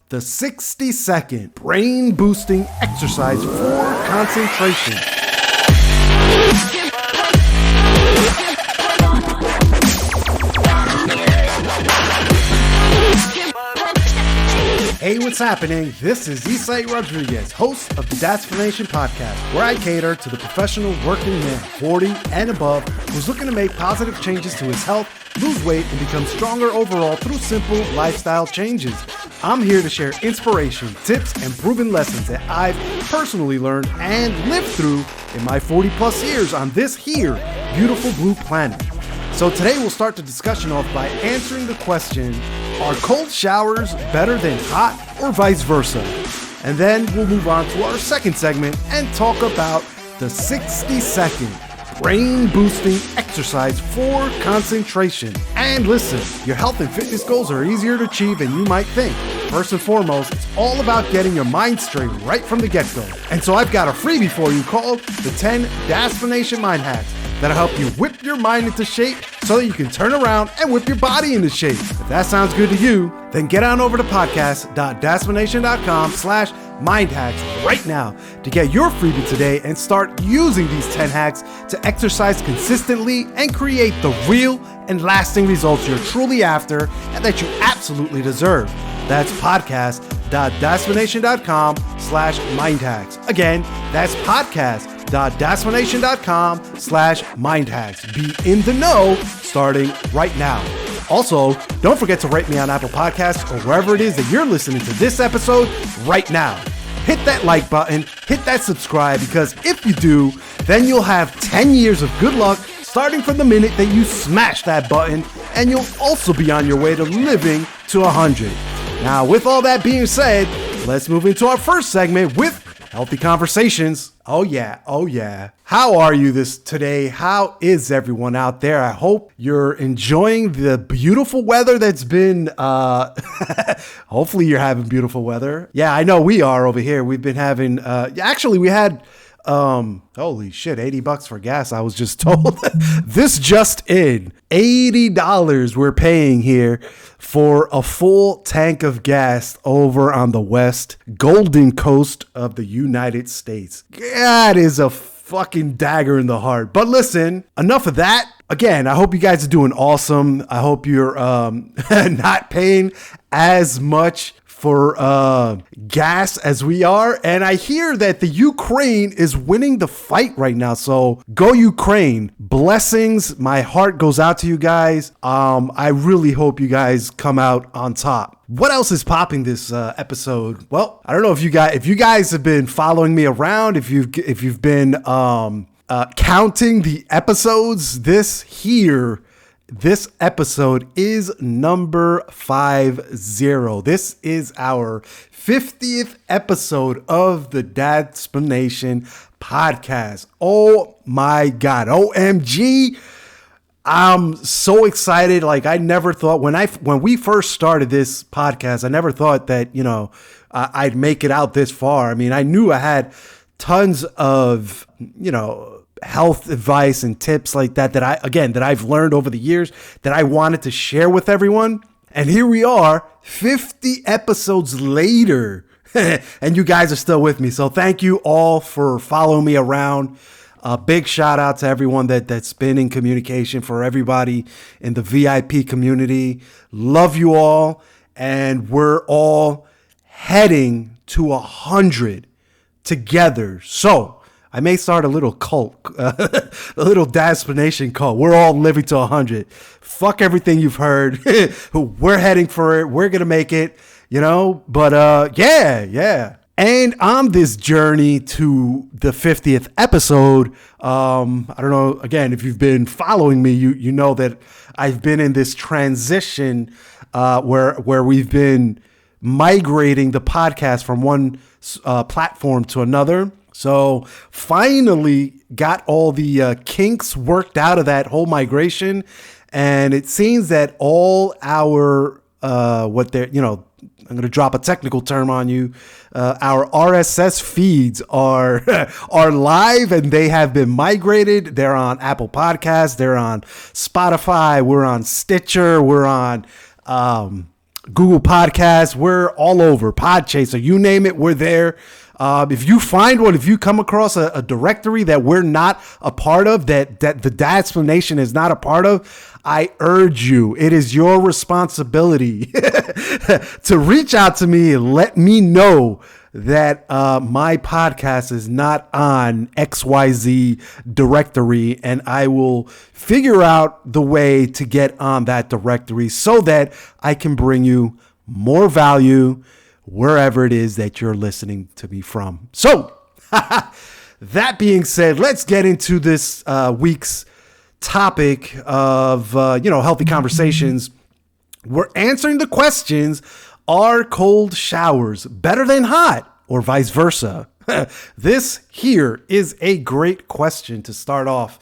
the 60-second brain-boosting exercise for concentration. Hey, what's happening? This is Isai Rodriguez, host of the Dastination Podcast, where I cater to the professional working man, 40 and above, who's looking to make positive changes to his health, lose weight, and become stronger overall through simple lifestyle changes. I'm here to share inspiration, tips, and proven lessons that I've personally learned and lived through in my 40 plus years on this here beautiful blue planet. So today we'll start the discussion off by answering the question, are cold showers better than hot or vice versa? And then we'll move on to our second segment and talk about the 60-second brain-boosting exercise for concentration. And listen, your health and fitness goals are easier to achieve than you might think. First and foremost, it's all about getting your mind straight right from the get-go. And so I've got a freebie for you called the 10 Dastination Mind Hacks that'll help you whip your mind into shape so that you can turn around and whip your body into shape. If that sounds good to you, then get on over to podcast.dastination.com/mindhacks right now to get your freebie today and start using these 10 hacks to exercise consistently and create the real and lasting results you're truly after and that you absolutely deserve. That's podcast.dastination.com/mindhacks. Again, that's podcast.dastination.com/mindhacks. Be in the know starting right now. Also, don't forget to rate me on Apple Podcasts or wherever it is that you're listening to this episode right now. Hit that like button, hit that subscribe, because if you do, then you'll have 10 years of good luck starting from the minute that you smash that button, and you'll also be on your way to living to 100. Now, with all that being said, let's move into our first segment with Healthy Conversations. Oh yeah. How are you today? How is everyone out there? I hope you're enjoying the beautiful weather that's been, hopefully you're having beautiful weather. Yeah, I know we are over here. We've been having, actually we had, holy shit, $80 for gas. I was just told this just in, $80 we're paying here for a full tank of gas over on the west Golden Coast of the United States. That is a fucking dagger in the heart. But listen, enough of that. Again, I hope you guys are doing awesome. I hope you're not paying as much for gas as we are. And I hear that the Ukraine is winning the fight right now. So go Ukraine. Blessings. My heart goes out to you guys. I really hope you guys come out on top. What else is popping this episode? Well, I don't know if you guys have been following me around, if you've been counting the episodes. This episode is number 50. This is our 50th episode of the Dastination Podcast. Oh my God. OMG. I'm so excited. Like, I never thought when we first started this podcast, I never thought that, I'd make it out this far. I mean, I knew I had tons of, health advice and tips like that I've learned over the years that I wanted to share with everyone. And here we are 50 episodes later and you guys are still with me. So thank you all for following me around. A big shout out to everyone that's been in communication, for everybody in the VIP community. Love you all. And we're all heading to 100 together. So I may start a little cult, a little Dastination cult. We're all living to 100. Fuck everything you've heard. We're heading for it. We're going to make it, but yeah. And on this journey to the 50th episode, I don't know, again, if you've been following me, you know that I've been in this transition where we've been migrating the podcast from one platform to another. So finally got all the kinks worked out of that whole migration. And it seems that all our, I'm going to drop a technical term on you. Our RSS feeds are live and they have been migrated. They're on Apple Podcasts. They're on Spotify. We're on Stitcher. We're on Google Podcasts. We're all over. Podchaser, you name it, we're there. If you find one, if you come across a directory that we're not a part of, that the Dadsplanation is not a part of, I urge you, it is your responsibility to reach out to me and let me know that my podcast is not on XYZ directory, and I will figure out the way to get on that directory so that I can bring you more value wherever it is that you're listening to me from. So that being said, let's get into this week's topic of, healthy conversations. We're answering the questions: are cold showers better than hot, or vice versa? This here is a great question to start off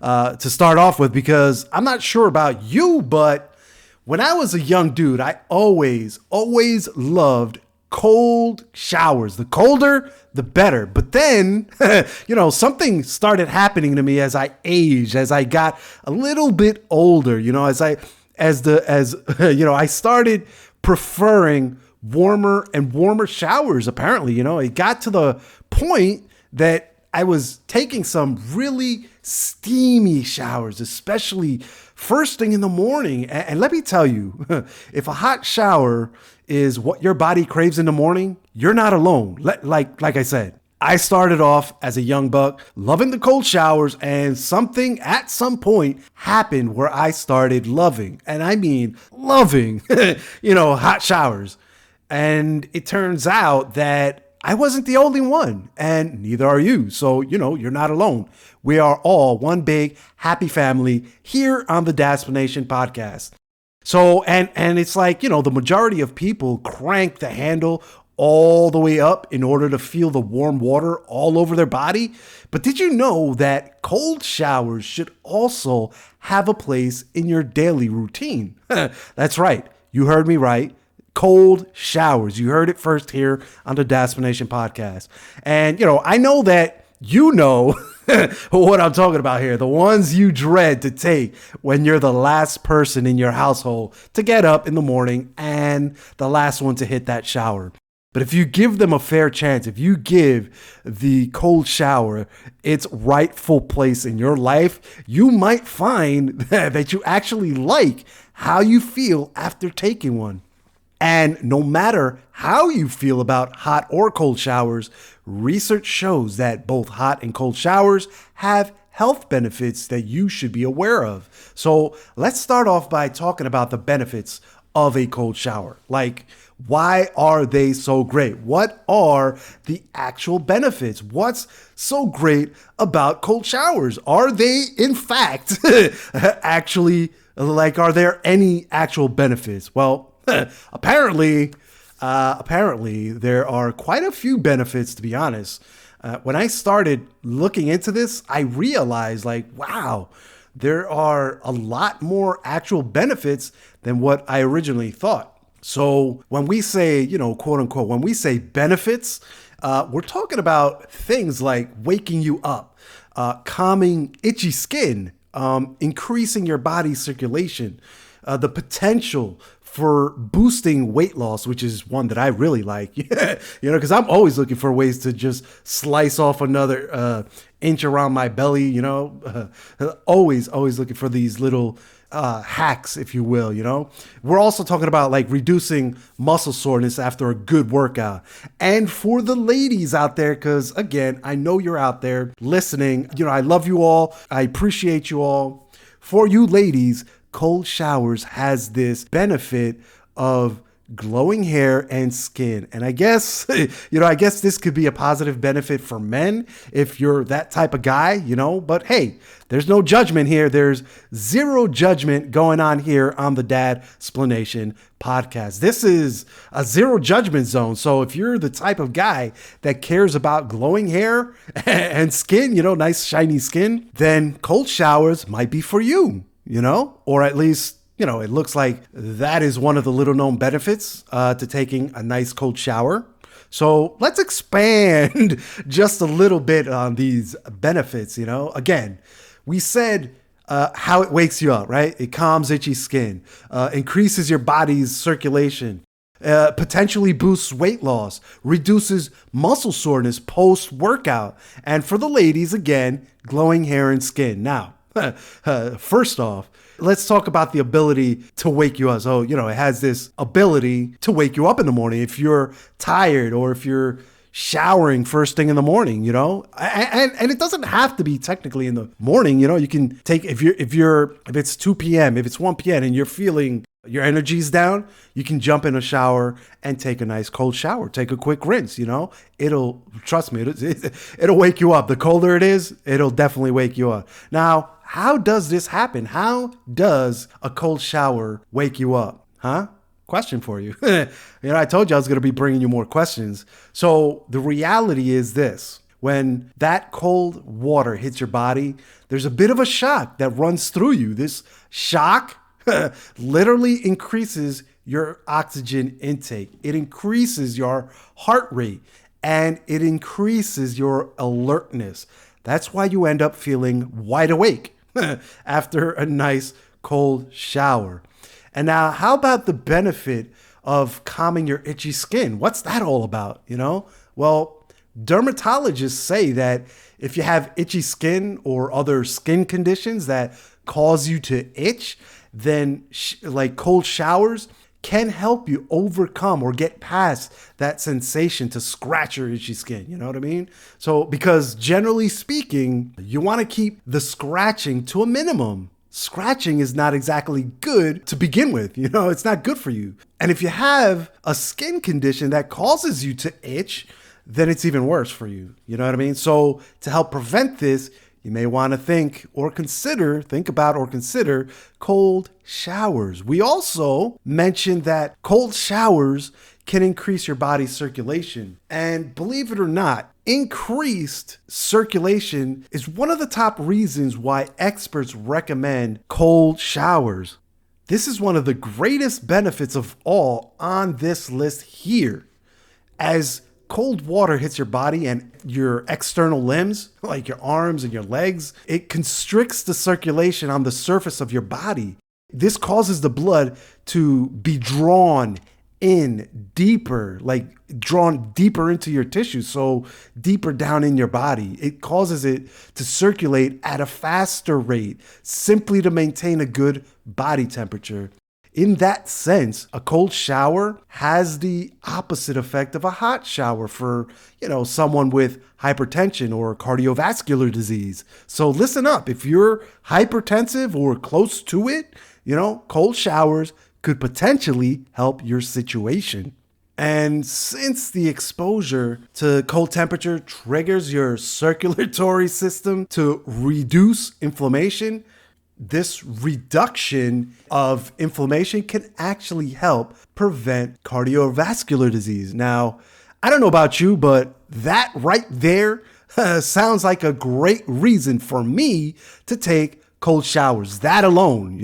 with, because I'm not sure about you, but when I was a young dude, I always loved cold showers. The colder, the better. But then, something started happening to me as I aged, as I got a little bit older, I started preferring warmer and warmer showers. Apparently, it got to the point that I was taking some really steamy showers, especially first thing in the morning. And let me tell you, if a hot shower is what your body craves in the morning, you're not alone. Like I said, I started off as a young buck loving the cold showers, and something at some point happened where I started loving, and I mean loving, hot showers. And it turns out that I wasn't the only one, and neither are you. So, you're not alone. We are all one big happy family here on the Dadsplanation podcast. So, and it's like, the majority of people crank the handle all the way up in order to feel the warm water all over their body. But did you know that cold showers should also have a place in your daily routine? That's right. You heard me right. Cold showers. You heard it first here on the Dadsplanation podcast. And, I know that what I'm talking about here, the ones you dread to take when you're the last person in your household to get up in the morning and the last one to hit that shower. But if you give them a fair chance, if you give the cold shower its rightful place in your life, you might find that you actually like how you feel after taking one. And no matter how you feel about hot or cold showers, research shows that both hot and cold showers have health benefits that you should be aware of. So let's start off by talking about the benefits of a cold shower. Like, why are they so great? What are the actual benefits? What's so great about cold showers? Are they, in fact, are there any actual benefits? Well, apparently there are quite a few benefits, to be honest. When I started looking into this, I realized, wow, there are a lot more actual benefits than what I originally thought. So when we say, quote unquote, when we say benefits, we're talking about things like waking you up, calming itchy skin, increasing your body's circulation, the potential for boosting weight loss, which is one that I really like, because I'm always looking for ways to just slice off another inch around my belly, always looking for these little hacks, if you will. We're also talking about reducing muscle soreness after a good workout. And for the ladies out there, because again, I know you're out there listening, I love you all. I appreciate you all. For you ladies, cold showers has this benefit of glowing hair and skin. And I guess, this could be a positive benefit for men if you're that type of guy, but hey, there's no judgment here. There's zero judgment going on here on the Dadsplanation podcast. This is a zero judgment zone. So if you're the type of guy that cares about glowing hair and skin, nice shiny skin, then cold showers might be for you, or at least, it looks like that is one of the little known benefits to taking a nice cold shower. So let's expand just a little bit on these benefits. Again, we said how it wakes you up, right? It calms itchy skin, increases your body's circulation, potentially boosts weight loss, reduces muscle soreness post-workout, and for the ladies, again, glowing hair and skin. Now, first off, let's talk about the ability to wake you up. So, it has this ability to wake you up in the morning if you're tired or if you're showering first thing in the morning, and it doesn't have to be technically in the morning. You can take, if it's 2 p.m., if it's 1 p.m. and you're feeling your energy's down, you can jump in a shower and take a nice cold shower, take a quick rinse. Trust me, it'll wake you up. The colder it is, it'll definitely wake you up. Now, how does this happen? How does a cold shower wake you up? Question for you. I told you I was going to be bringing you more questions. So the reality is this: when that cold water hits your body, there's a bit of a shock that runs through you. This shock literally increases your oxygen intake. It increases your heart rate and it increases your alertness. That's why you end up feeling wide awake after a nice cold shower. And now, how about the benefit of calming your itchy skin? What's that all about? Well, dermatologists say that if you have itchy skin or other skin conditions that cause you to itch, then like cold showers can help you overcome or get past that sensation to scratch your itchy skin. You know what I mean? So, because generally speaking, you want to keep the scratching to a minimum. Scratching is not exactly good to begin with. It's not good for you. And if you have a skin condition that causes you to itch, then it's even worse for you. You know what I mean? So to help prevent this, you may want to think about or consider cold showers. We also mentioned that cold showers can increase your body's circulation. And believe it or not, increased circulation is one of the top reasons why experts recommend cold showers. This is one of the greatest benefits of all on this list here. As cold water hits your body and your external limbs, like your arms and your legs, it constricts the circulation on the surface of your body. This causes the blood to be drawn deeper into your tissue, so deeper down in your body. It causes it to circulate at a faster rate, simply to maintain a good body temperature. In that sense, a cold shower has the opposite effect of a hot shower for, someone with hypertension or cardiovascular disease. So listen up, if you're hypertensive or close to it, cold showers could potentially help your situation. And since the exposure to cold temperature triggers your circulatory system to reduce inflammation, this reduction of inflammation can actually help prevent cardiovascular disease. Now, I don't know about you, but that right there sounds like a great reason for me to take cold showers. That alone,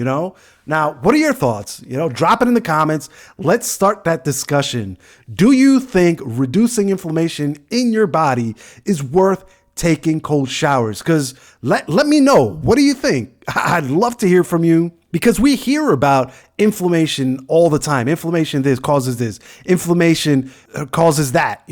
Now, what are your thoughts? Drop it in the comments. Let's start that discussion. Do you think reducing inflammation in your body is worth taking cold showers? Because let me know. What do you think? I'd love to hear from you, because we hear about inflammation all the time. Inflammation this causes this. Inflammation causes that.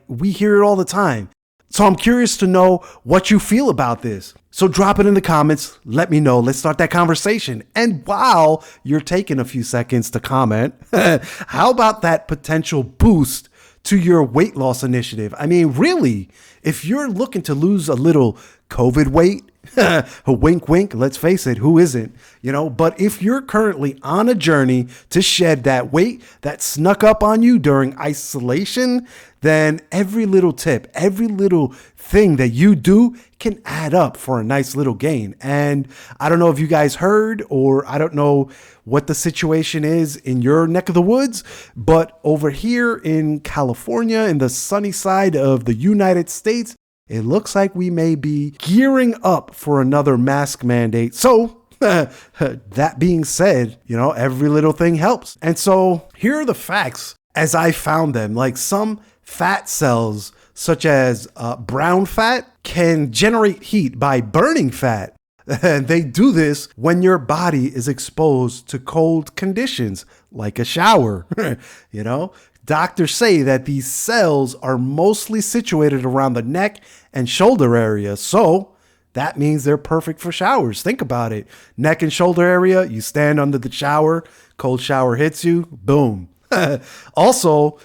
We hear it all the time. So I'm curious to know what you feel about this. So drop it in the comments. Let me know. Let's start that conversation. And while you're taking a few seconds to comment, how about that potential boost to your weight loss initiative? I mean, really, if you're looking to lose a little COVID weight, a wink, wink, let's face it, who isn't? But if you're currently on a journey to shed that weight that snuck up on you during isolation, then every little tip, every little thing that you do can add up for a nice little gain. And I don't know if you guys heard, or I don't know what the situation is in your neck of the woods, but over here in California, in the sunny side of the United States, it looks like we may be gearing up for another mask mandate. So that being said, every little thing helps. And so here are the facts as I found them. Like, some fat cells, such as brown fat, can generate heat by burning fat. And they do this when your body is exposed to cold conditions, like a shower. Doctors say that these cells are mostly situated around the neck and shoulder area. So that means they're perfect for showers. Think about it. Neck and shoulder area, you stand under the shower, cold shower hits you, boom. Also,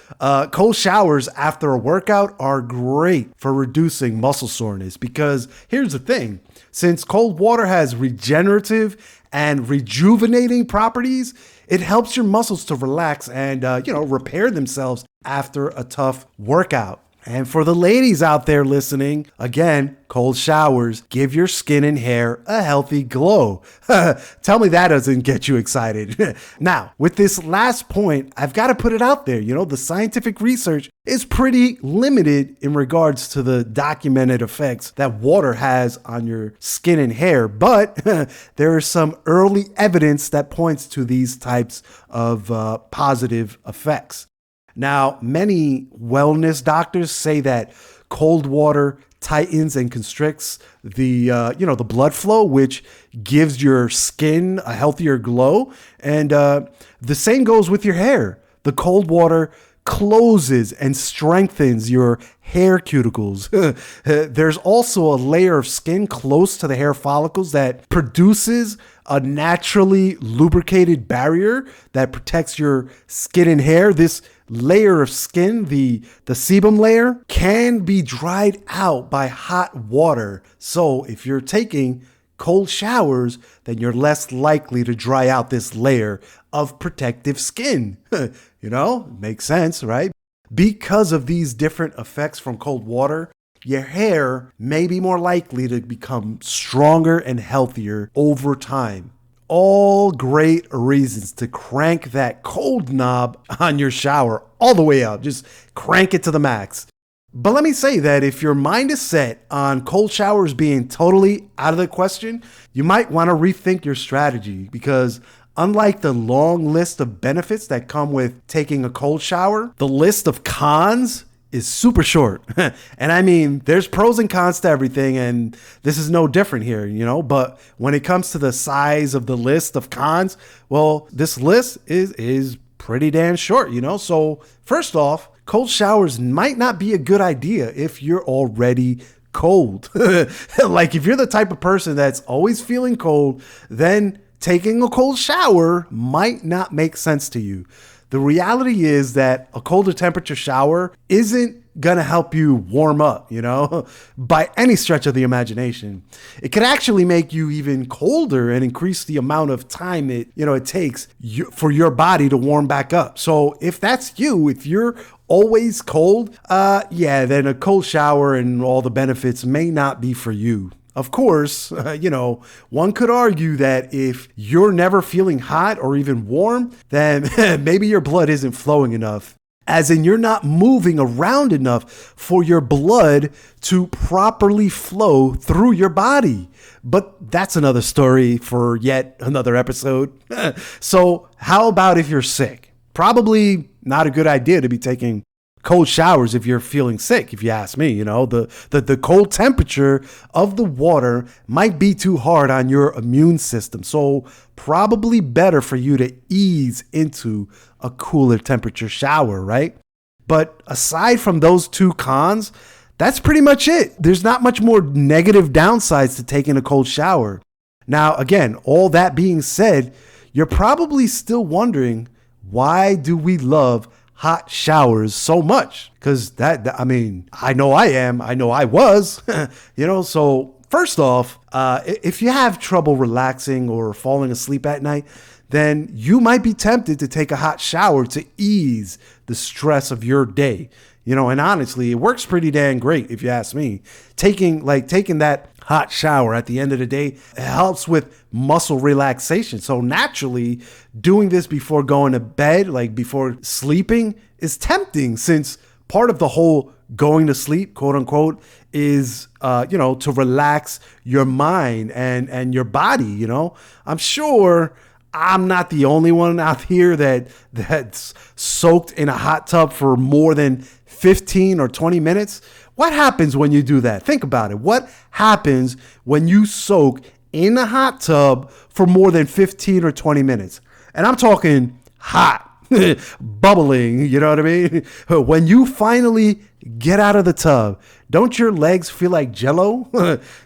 cold showers after a workout are great for reducing muscle soreness because here's the thing. Since cold water has regenerative and rejuvenating properties, it helps your muscles to relax and, repair themselves after a tough workout. And for the ladies out there listening, again, cold showers give your skin and hair a healthy glow. Tell me that doesn't get you excited. Now, with this last point, I've got to put it out there. The scientific research is pretty limited in regards to the documented effects that water has on your skin and hair, but there is some early evidence that points to these types of positive effects. Now, many wellness doctors say that cold water tightens and constricts the blood flow, which gives your skin a healthier glow. And the same goes with your hair. The cold water closes and strengthens your hair cuticles. There's also a layer of skin close to the hair follicles that produces a naturally lubricated barrier that protects your skin and hair. This layer of skin, the sebum layer, can be dried out by hot water. So if you're taking cold showers, then you're less likely to dry out this layer of protective skin. Makes sense, right? Because of these different effects from cold water, your hair may be more likely to become stronger and healthier over time. All great reasons to crank that cold knob on your shower all the way up. Just crank it to the max. But let me say that if your mind is set on cold showers being totally out of the question, you might want to rethink your strategy because unlike the long list of benefits that come with taking a cold shower, the list of cons is super short. And I mean, there's pros and cons to everything, and this is no different here, but when it comes to the size of the list of cons, well, this list is pretty damn short, So first off, cold showers might not be a good idea if you're already cold. Like if you're the type of person that's always feeling cold, then taking a cold shower might not make sense to you. The reality is that a colder temperature shower isn't going to help you warm up, by any stretch of the imagination. It could actually make you even colder and increase the amount of time it takes for your body to warm back up. So if that's you, if you're always cold, then a cold shower and all the benefits may not be for you. Of course, one could argue that if you're never feeling hot or even warm, then maybe your blood isn't flowing enough. As in, you're not moving around enough for your blood to properly flow through your body. But that's another story for yet another episode. So how about if you're sick? Probably not a good idea to be taking cold showers if you're feeling sick, if you ask me. The cold temperature of the water might be too hard on your immune system. So probably better for you to ease into a cooler temperature shower, right? But aside from those two cons, that's pretty much it. There's not much more negative downsides to taking a cold shower. Now, again, all that being said, you're probably still wondering, why do we love hot showers so much? Because I know I was, so first off, if you have trouble relaxing or falling asleep at night, then you might be tempted to take a hot shower to ease the stress of your day. And honestly, it works pretty damn great if you ask me. Taking that hot shower at the end of the day helps with muscle relaxation. So naturally, doing this before going to bed, like before sleeping, is tempting since part of the whole going to sleep, quote unquote, is, to relax your mind and your body. I'm sure I'm not the only one out here that's soaked in a hot tub for more than 15 or 20 minutes. What happens when you do that? Think about it. What happens when you soak in a hot tub for more than 15 or 20 minutes. And I'm talking hot, bubbling, you know what I mean? When you finally get out of the tub, don't your legs feel like jello?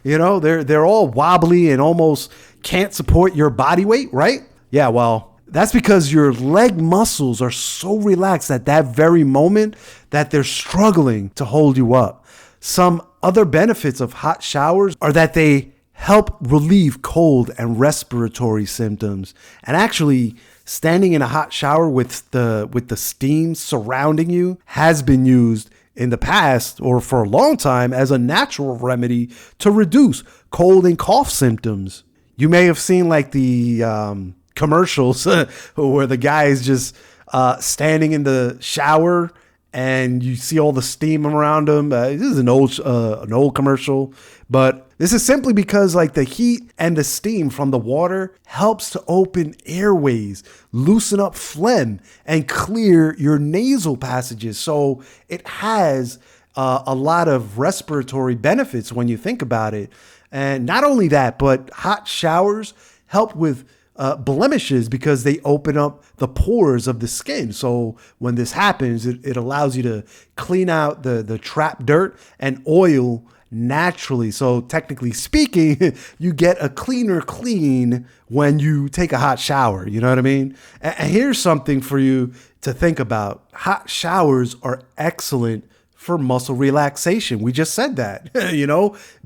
They're all wobbly and almost can't support your body weight, right? Yeah, well, that's because your leg muscles are so relaxed at that very moment that they're struggling to hold you up. Some other benefits of hot showers are that they help relieve cold and respiratory symptoms. And actually, standing in a hot shower with the steam surrounding you has been used in the past or for a long time as a natural remedy to reduce cold and cough symptoms. You may have seen like the commercials where the guy is just standing in the shower and you see all the steam around him. This is an old commercial, but this is simply because like the heat and the steam from the water helps to open airways, loosen up phlegm, and clear your nasal passages. So it has a lot of respiratory benefits when you think about it. And not only that, but hot showers help with blemishes because they open up the pores of the skin. So when this happens, it allows you to clean out the trapped dirt and oil naturally. So technically speaking, you get a cleaner clean when you take a hot shower. You know what I mean? And here's something for you to think about. Hot showers are excellent for muscle relaxation. We just said that.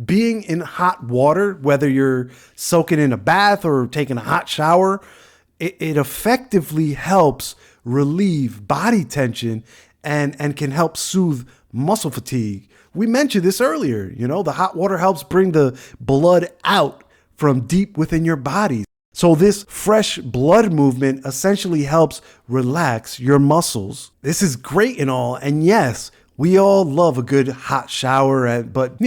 Being in hot water, whether you're soaking in a bath or taking a hot shower, it effectively helps relieve body tension and can help soothe muscle fatigue. We mentioned this earlier. The hot water helps bring the blood out from deep within your body. So this fresh blood movement essentially helps relax your muscles. This is great and all. And yes, we all love a good hot shower, but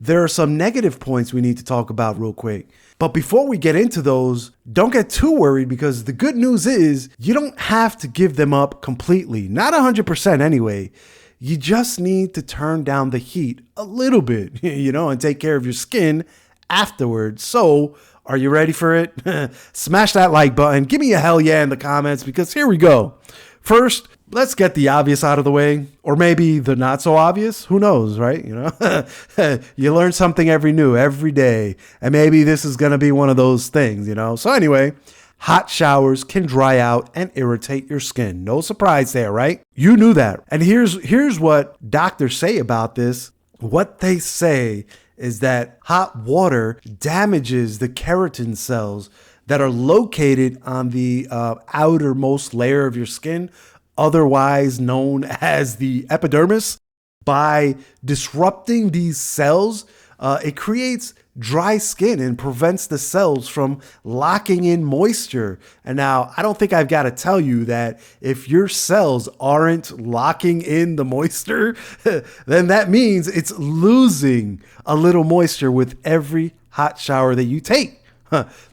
there are some negative points we need to talk about real quick. But before we get into those, don't get too worried because the good news is you don't have to give them up completely. Not 100% anyway. You just need to turn down the heat a little bit, and take care of your skin afterwards. So are you ready for it? Smash that like button. Give me a hell yeah in the comments because here we go. First, let's get the obvious out of the way, or maybe the not so obvious. Who knows, right? You learn something every day, and maybe this is going to be one of those things, So anyway, hot showers can dry out and irritate your skin. No surprise there, right? You knew that. And here's what doctors say about this. What they say is that hot water damages the keratin cells that are located on the outermost layer of your skin, otherwise known as the epidermis. By disrupting these cells, it creates dry skin and prevents the cells from locking in moisture. And now, I don't think I've got to tell you that if your cells aren't locking in the moisture, then that means it's losing a little moisture with every hot shower that you take.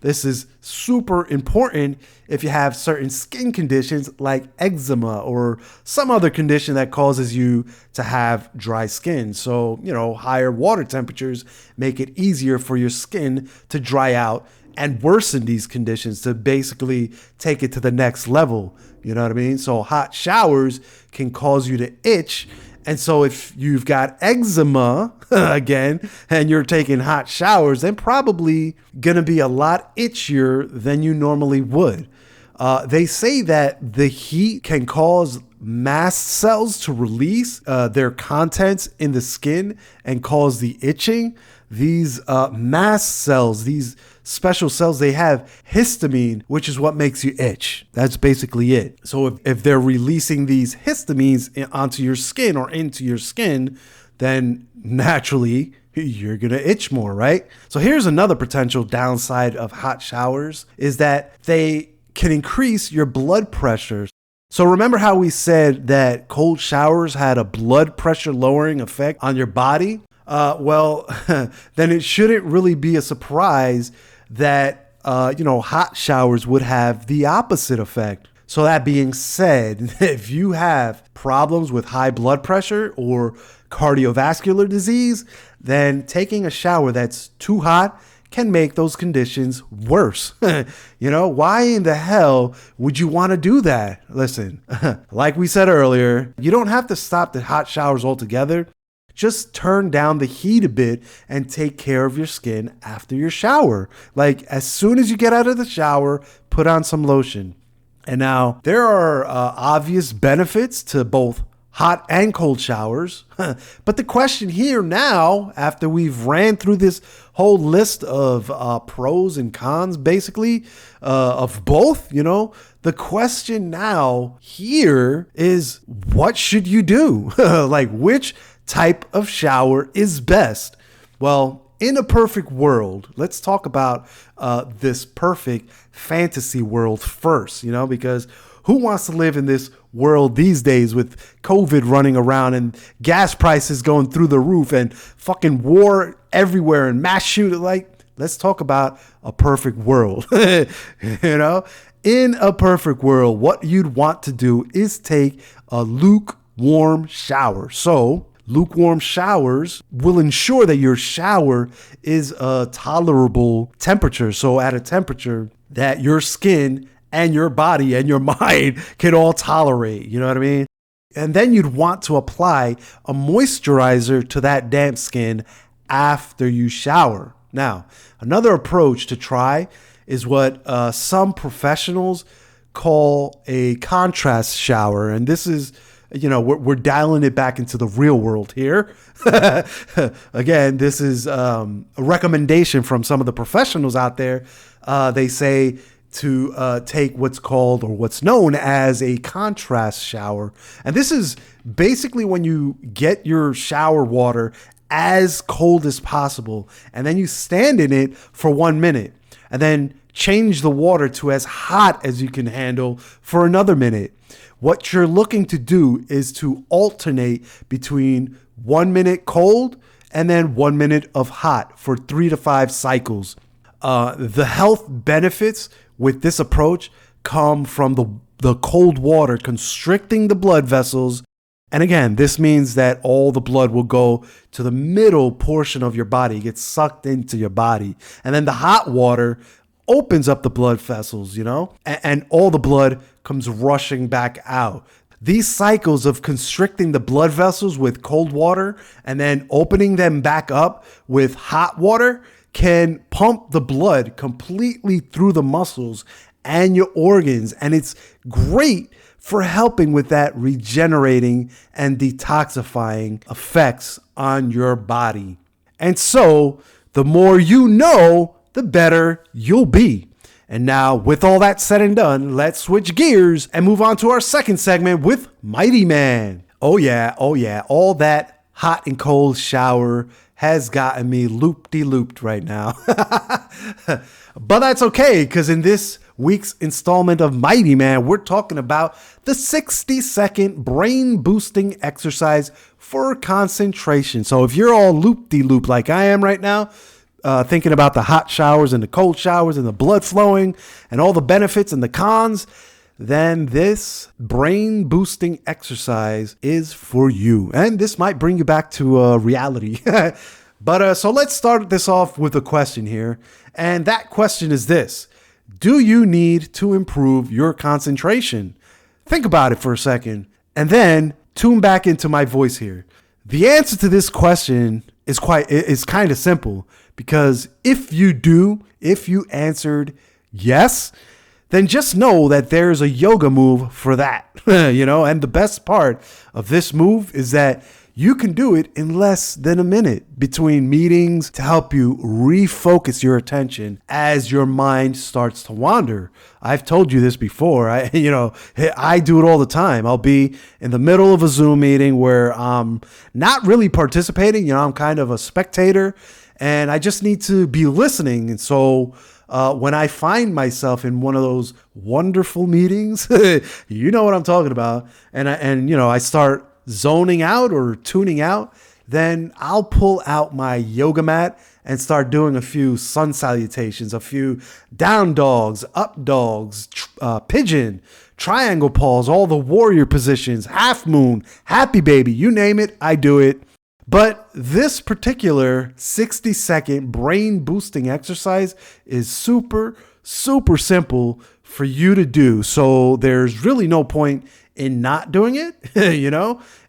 This is super important if you have certain skin conditions like eczema or some other condition that causes you to have dry skin. So, higher water temperatures make it easier for your skin to dry out and worsen these conditions to basically take it to the next level. You know what I mean? So hot showers can cause you to itch. And so if you've got eczema again, and you're taking hot showers, then probably going to be a lot itchier than you normally would. They say that the heat can cause mast cells to release their contents in the skin and cause the itching. These mast cells, these special cells, they have histamine, which is what makes you itch. That's basically it. So if they're releasing these histamines onto your skin or into your skin, then naturally you're going to itch more, right? So here's another potential downside of hot showers is that they can increase your blood pressure. So remember how we said that cold showers had a blood pressure lowering effect on your body? Well, then it shouldn't really be a surprise that, hot showers would have the opposite effect. So that being said, if you have problems with high blood pressure or cardiovascular disease, then taking a shower that's too hot can make those conditions worse. Why in the hell would you want to do that? Listen, like we said earlier, you don't have to stop the hot showers altogether. Just turn down the heat a bit and take care of your skin after your shower. Like as soon as you get out of the shower, put on some lotion. And now there are obvious benefits to both hot and cold showers. But the question here now, after we've ran through this whole list of pros and cons, basically, of both, the question now here is, what should you do? Like, which type of shower is best? Well, in a perfect world, let's talk about this perfect fantasy world first, because who wants to live in this world these days with COVID running around and gas prices going through the roof and fucking war everywhere and mass shooting? Like, let's talk about a perfect world. In a perfect world, what you'd want to do is take a lukewarm shower. So lukewarm showers will ensure that your shower is a tolerable temperature. So at a temperature that your skin and your body and your mind can all tolerate. You know what I mean? And then you'd want to apply a moisturizer to that damp skin after you shower. Now, another approach to try is what some professionals call a contrast shower. And this is, we're dialing it back into the real world here. Again, this is a recommendation from some of the professionals out there. They say to take what's called or what's known as a contrast shower. And this is basically when you get your shower water as cold as possible, and then you stand in it for 1 minute, and then change the water to as hot as you can handle for another minute. What you're looking to do is to alternate between 1 minute cold and then 1 minute of hot for 3 to 5 cycles. The health benefits with this approach come from the cold water constricting the blood vessels. And again, this means that all the blood will go to the middle portion of your body, get sucked into your body. And then the hot water opens up the blood vessels, and all the blood comes rushing back out. These cycles of constricting the blood vessels with cold water and then opening them back up with hot water can pump the blood completely through the muscles and your organs. And it's great for helping with that regenerating and detoxifying effects on your body. And so the more you know, the better you'll be. And now, with all that said and done, let's switch gears and move on to our second segment with Mighty Man. Oh yeah, all that hot and cold shower has gotten me loop-de-looped right now. But that's okay, because in this week's installment of Mighty Man, we're talking about the 60-second brain-boosting exercise for concentration. So if you're all loop-de-loop like I am right now, thinking about the hot showers and the cold showers and the blood flowing and all the benefits and the cons, then this brain boosting exercise is for you. And this might bring you back to reality. But so let's start this off with a question here. And that question is this: do you need to improve your concentration? Think about it for a second and then tune back into my voice here. The answer to this question is kind of simple, because if you answered yes, then just know that there's a yoga move for that, and the best part of this move is that you can do it in less than a minute between meetings to help you refocus your attention as your mind starts to wander. I've told you this before. I do it all the time. I'll be in the middle of a Zoom meeting where I'm not really participating. I'm kind of a spectator and I just need to be listening. And so when I find myself in one of those wonderful meetings, you know what I'm talking about, and I start zoning out or tuning out, then I'll pull out my yoga mat and start doing a few sun salutations, a few down dogs, up dogs, pigeon, triangle paws, all the warrior positions, half moon, happy baby, you name it, I do it. But this particular 60-second brain boosting exercise is super simple for you to do. So there's really no point in not doing it,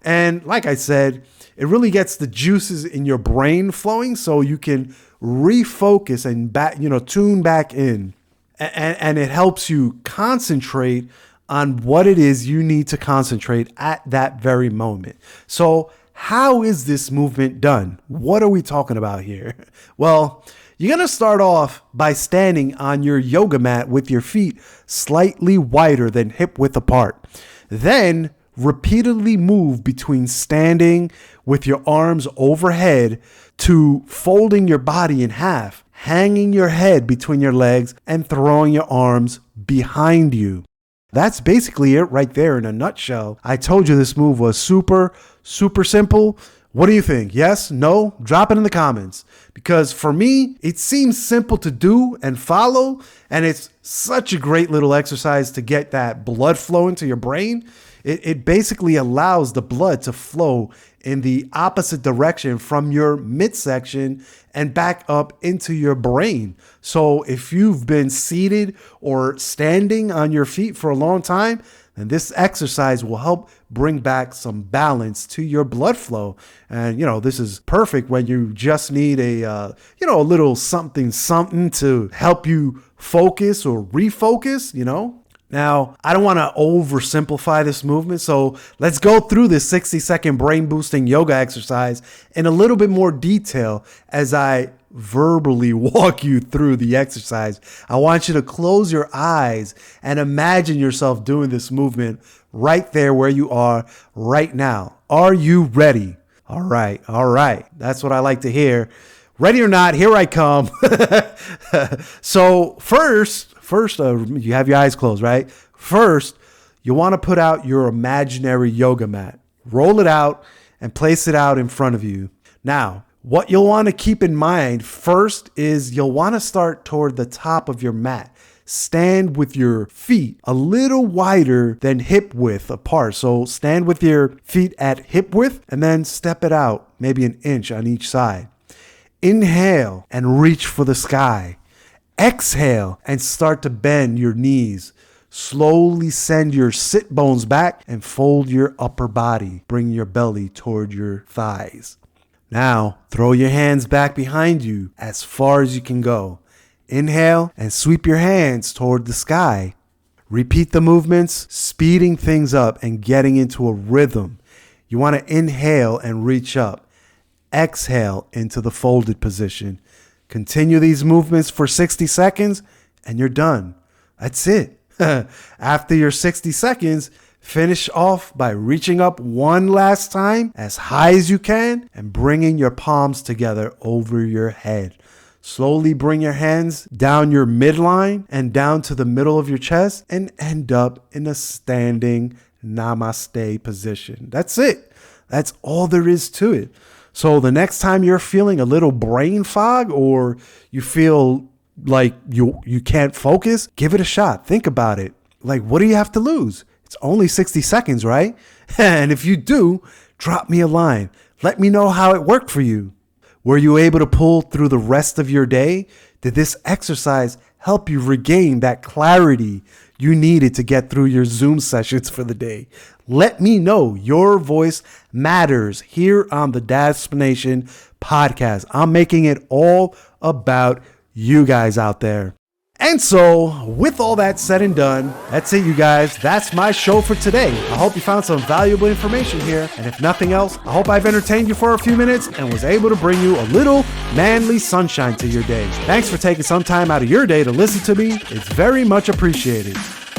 And like I said, it really gets the juices in your brain flowing so you can refocus and tune back in. And it helps you concentrate on what it is you need to concentrate at that very moment. So how is this movement done? What are we talking about here? Well, you're going to start off by standing on your yoga mat with your feet slightly wider than hip width apart. Then repeatedly move between standing with your arms overhead to folding your body in half, hanging your head between your legs, and throwing your arms behind you. That's basically it right there in a nutshell. I told you this move was super simple. What do you think? Yes? No? Drop it in the comments. Because for me, it seems simple to do and follow, and it's such a great little exercise to get that blood flow into your brain. It basically allows the blood to flow in the opposite direction from your midsection and back up into your brain. So if you've been seated or standing on your feet for a long time, then this exercise will help bring back some balance to your blood flow. And, this is perfect when you just need a little something to help you focus or refocus, Now, I don't want to oversimplify this movement, so let's go through this 60-second brain-boosting yoga exercise in a little bit more detail as I verbally walk you through the exercise. I want you to close your eyes and imagine yourself doing this movement right there where you are right now. Are you ready? All right. That's what I like to hear. Ready or not, here I come. So first, you have your eyes closed, right? First, you want to put out your imaginary yoga mat. Roll it out and place it out in front of you. Now, what you'll want to keep in mind first is you'll want to start toward the top of your mat. Stand with your feet a little wider than hip width apart. So stand with your feet at hip width and then step it out maybe an inch on each side. Inhale and reach for the sky. Exhale and start to bend your knees. Slowly send your sit bones back and fold your upper body. Bring your belly toward your thighs. Now, throw your hands back behind you as far as you can go. Inhale and sweep your hands toward the sky. Repeat the movements, speeding things up and getting into a rhythm. You want to inhale and reach up. Exhale into the folded position. Continue these movements for 60 seconds and you're done. That's it. After your 60 seconds, finish off by reaching up one last time as high as you can and bringing your palms together over your head. Slowly bring your hands down your midline and down to the middle of your chest and end up in a standing namaste position. That's it. That's all there is to it. So the next time you're feeling a little brain fog or you feel like you can't focus, give it a shot. Think about it. Like, what do you have to lose? It's only 60 seconds, right? And if you do, drop me a line. Let me know how it worked for you. Were you able to pull through the rest of your day? Did this exercise help you regain that clarity you needed to get through your Zoom sessions for the day? Let me know. Your voice matters here on the Daspination podcast. I'm making it all about you guys out there. And so, with all that said and done, that's it, you guys. That's my show for today. I hope you found some valuable information here. And if nothing else, I hope I've entertained you for a few minutes and was able to bring you a little manly sunshine to your day. Thanks for taking some time out of your day to listen to me. It's very much appreciated.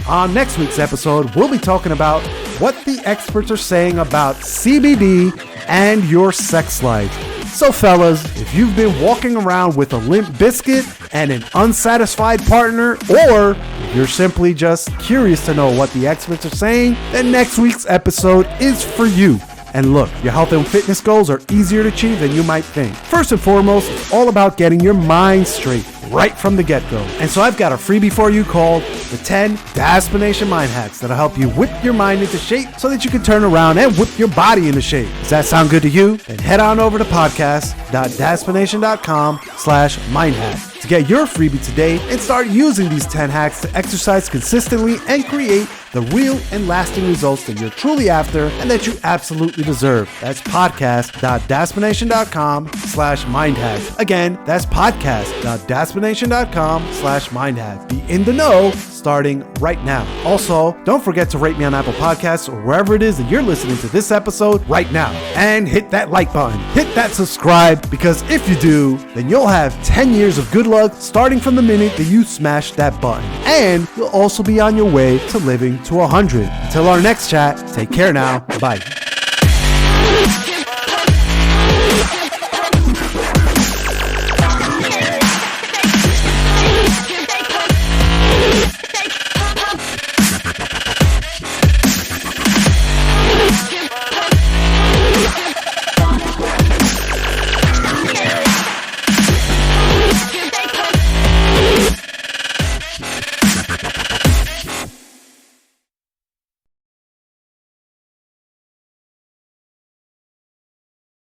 On next week's episode, we'll be talking about what the experts are saying about CBD and your sex life. So fellas, if you've been walking around with a limp biscuit and an unsatisfied partner, or if you're simply just curious to know what the experts are saying, then next week's episode is for you. And look, your health and fitness goals are easier to achieve than you might think. First and foremost, it's all about getting your mind straight. right from the get-go. And so I've got a freebie for you called the 10 Daspination Mind Hacks that'll help you whip your mind into shape so that you can turn around and whip your body into shape. Does that sound good to you? Then head on over to podcast.daspination.com/mindhack to get your freebie today and start using these 10 hacks to exercise consistently and create the real and lasting results that you're truly after and that you absolutely deserve. That's podcast.daspination.com/mindhack. Again, that's podcast.daspination.com/mindhack. Be in the know starting right now. Also, don't forget to rate me on Apple Podcasts or wherever it is that you're listening to this episode right now. And hit that like button, hit that subscribe, because if you do, then you'll have 10 years of good luck starting from the minute that you smash that button. And you'll also be on your way to living to 100. Until our next chat, take care now. Bye.